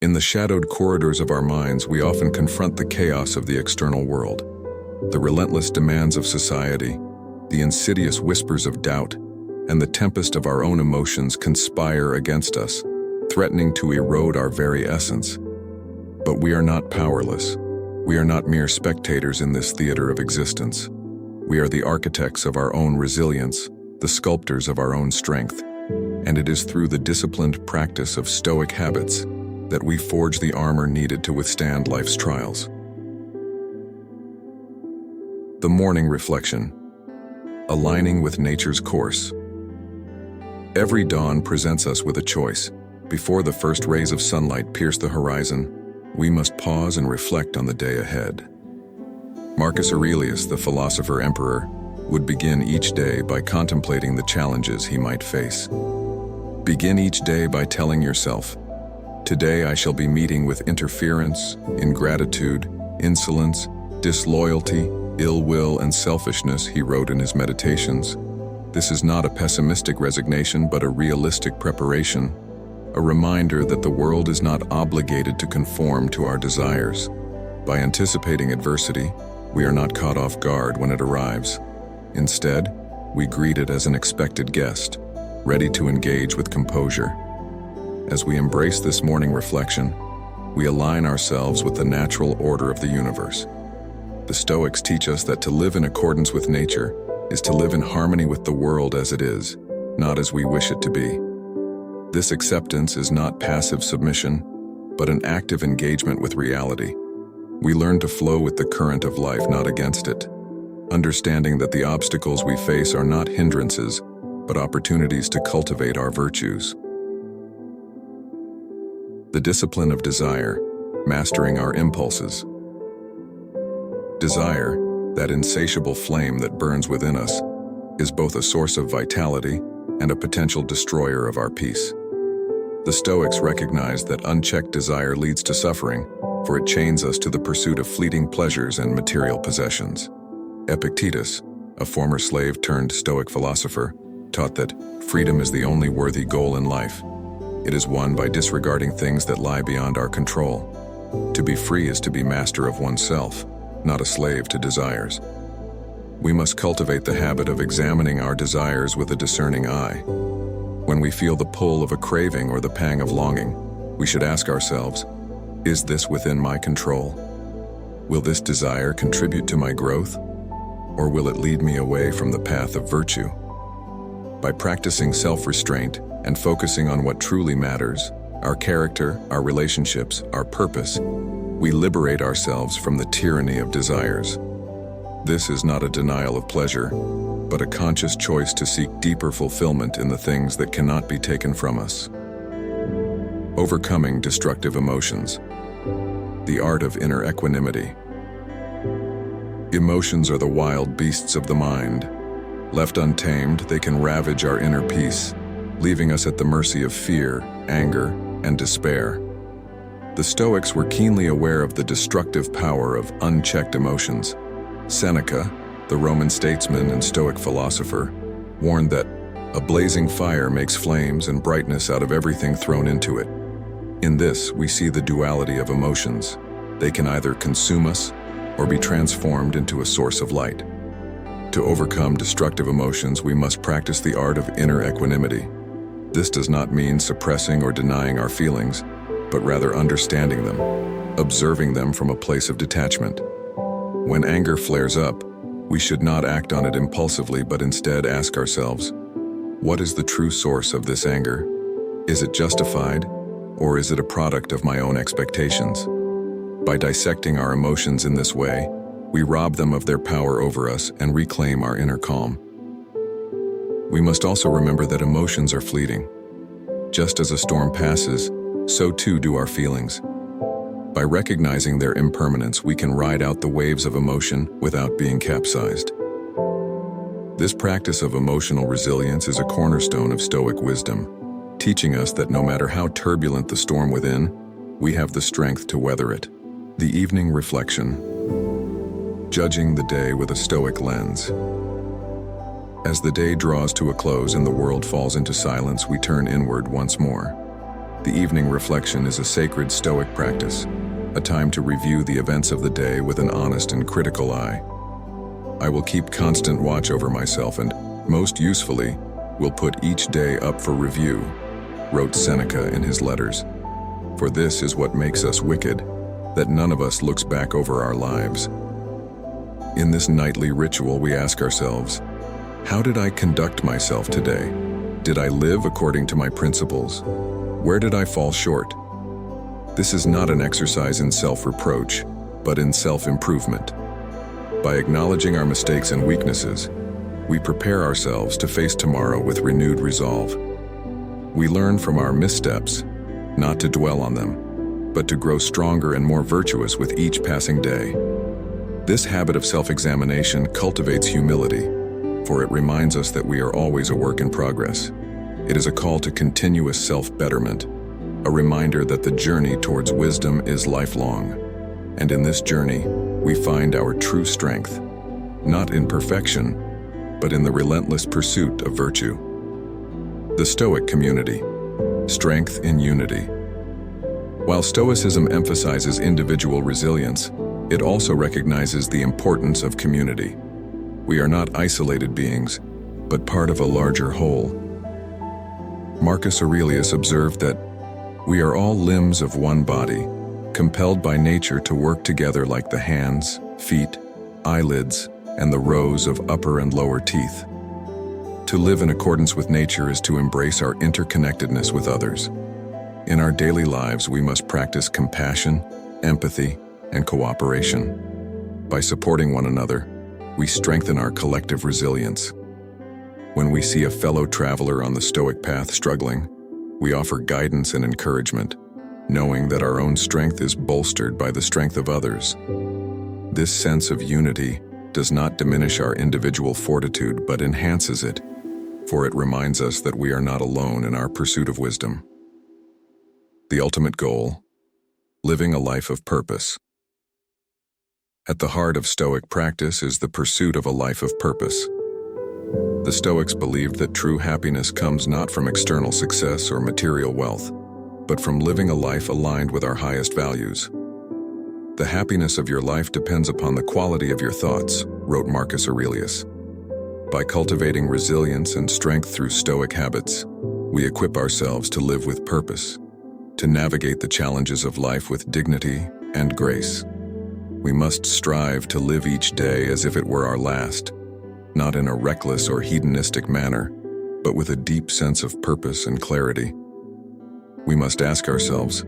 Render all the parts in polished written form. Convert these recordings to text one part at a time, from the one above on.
In the shadowed corridors of our minds, we often confront the chaos of the external world, the relentless demands of society, the insidious whispers of doubt, and the tempest of our own emotions conspire against us, threatening to erode our very essence. But we are not powerless. We are not mere spectators in this theater of existence. We are the architects of our own resilience, the sculptors of our own strength, and it is through the disciplined practice of Stoic habits that we forge the armor needed to withstand life's trials. The morning reflection, aligning with nature's course. Every dawn presents us with a choice. Before the first rays of sunlight pierce the horizon, we must pause and reflect on the day ahead. Marcus Aurelius, the philosopher emperor, would begin each day by contemplating the challenges he might face. Begin each day by telling yourself, "Today I shall be meeting with interference, ingratitude, insolence, disloyalty, ill will, and selfishness," he wrote in his meditations. This is not a pessimistic resignation, but a realistic preparation, a reminder that the world is not obligated to conform to our desires. By anticipating adversity, we are not caught off guard when it arrives. Instead, we greet it as an expected guest, ready to engage with composure. As we embrace this morning reflection, we align ourselves with the natural order of the universe. The Stoics teach us that to live in accordance with nature is to live in harmony with the world as it is, not as we wish it to be. This acceptance is not passive submission, but an active engagement with reality. We learn to flow with the current of life, not against it, understanding that the obstacles we face are not hindrances, but opportunities to cultivate our virtues. The discipline of desire, mastering our impulses. Desire, that insatiable flame that burns within us, is both a source of vitality and a potential destroyer of our peace. The Stoics recognize that unchecked desire leads to suffering, for it chains us to the pursuit of fleeting pleasures and material possessions. Epictetus, a former slave turned Stoic philosopher, taught that freedom is the only worthy goal in life. It is won by disregarding things that lie beyond our control. To be free is to be master of oneself, not a slave to desires. We must cultivate the habit of examining our desires with a discerning eye. When we feel the pull of a craving or the pang of longing, we should ask ourselves, is this within my control? Will this desire contribute to my growth, or will it lead me away from the path of virtue? By practicing self-restraint and focusing on what truly matters, our character, our relationships, our purpose, we liberate ourselves from the tyranny of desires. This is not a denial of pleasure, but a conscious choice to seek deeper fulfillment in the things that cannot be taken from us. Overcoming destructive emotions. The art of inner equanimity. Emotions are the wild beasts of the mind. Left untamed, they can ravage our inner peace, leaving us at the mercy of fear, anger, and despair. The Stoics were keenly aware of the destructive power of unchecked emotions. Seneca, the Roman statesman and Stoic philosopher, warned that a blazing fire makes flames and brightness out of everything thrown into it. In this, we see the duality of emotions. They can either consume us or be transformed into a source of light. To overcome destructive emotions, we must practice the art of inner equanimity. This does not mean suppressing or denying our feelings, but rather understanding them, observing them from a place of detachment. When anger flares up, we should not act on it impulsively, but instead ask ourselves, what is the true source of this anger? Is it justified, or is it a product of my own expectations? By dissecting our emotions in this way, we rob them of their power over us and reclaim our inner calm. We must also remember that emotions are fleeting. Just as a storm passes, so too do our feelings. By recognizing their impermanence, we can ride out the waves of emotion without being capsized. This practice of emotional resilience is a cornerstone of Stoic wisdom, teaching us that no matter how turbulent the storm within, we have the strength to weather it. The evening reflection. Judging the day with a Stoic lens. As the day draws to a close and the world falls into silence, we turn inward once more. The evening reflection is a sacred Stoic practice, a time to review the events of the day with an honest and critical eye. I will keep constant watch over myself and, most usefully, will put each day up for review, wrote Seneca in his letters. For this is what makes us wicked, that none of us looks back over our lives. In this nightly ritual, we ask ourselves, how did I conduct myself today? Did I live according to my principles? Where did I fall short? This is not an exercise in self-reproach, but in self-improvement. By acknowledging our mistakes and weaknesses, we prepare ourselves to face tomorrow with renewed resolve. We learn from our missteps, not to dwell on them, but to grow stronger and more virtuous with each passing day. This habit of self-examination cultivates humility, for it reminds us that we are always a work in progress. It is a call to continuous self-betterment, a reminder that the journey towards wisdom is lifelong. And in this journey, we find our true strength, not in perfection, but in the relentless pursuit of virtue. The Stoic community, strength in unity. While Stoicism emphasizes individual resilience, it also recognizes the importance of community. We are not isolated beings, but part of a larger whole. Marcus Aurelius observed that we are all limbs of one body, compelled by nature to work together like the hands, feet, eyelids, and the rows of upper and lower teeth. To live in accordance with nature is to embrace our interconnectedness with others. In our daily lives, we must practice compassion, empathy, and cooperation. By supporting one another, we strengthen our collective resilience. When we see a fellow traveler on the Stoic path struggling, we offer guidance and encouragement, knowing that our own strength is bolstered by the strength of others. This sense of unity does not diminish our individual fortitude but enhances it, for it reminds us that we are not alone in our pursuit of wisdom. The ultimate goal: living a life of purpose. At the heart of Stoic practice is the pursuit of a life of purpose. The Stoics believed that true happiness comes not from external success or material wealth, but from living a life aligned with our highest values. The happiness of your life depends upon the quality of your thoughts, wrote Marcus Aurelius. By cultivating resilience and strength through Stoic habits, we equip ourselves to live with purpose, to navigate the challenges of life with dignity and grace. We must strive to live each day as if it were our last, not in a reckless or hedonistic manner, but with a deep sense of purpose and clarity. We must ask ourselves,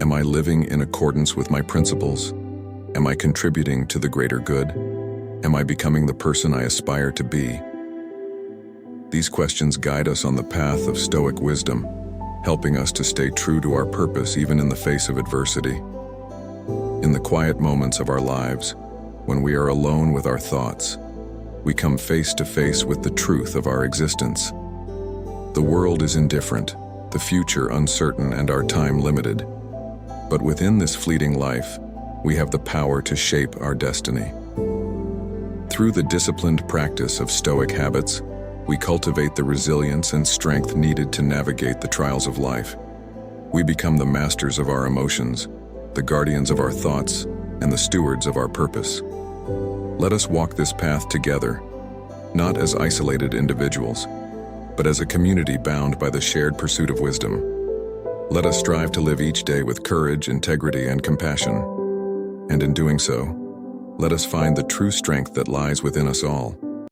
am I living in accordance with my principles? Am I contributing to the greater good? Am I becoming the person I aspire to be? These questions guide us on the path of Stoic wisdom, helping us to stay true to our purpose even in the face of adversity. In the quiet moments of our lives, when we are alone with our thoughts, we come face to face with the truth of our existence. The world is indifferent, the future uncertain, and our time limited. But within this fleeting life, we have the power to shape our destiny. Through the disciplined practice of Stoic habits, we cultivate the resilience and strength needed to navigate the trials of life. We become the masters of our emotions, the guardians of our thoughts, and the stewards of our purpose. Let us walk this path together, not as isolated individuals, but as a community bound by the shared pursuit of wisdom. Let us strive to live each day with courage, integrity, and compassion. And in doing so, let us find the true strength that lies within us all.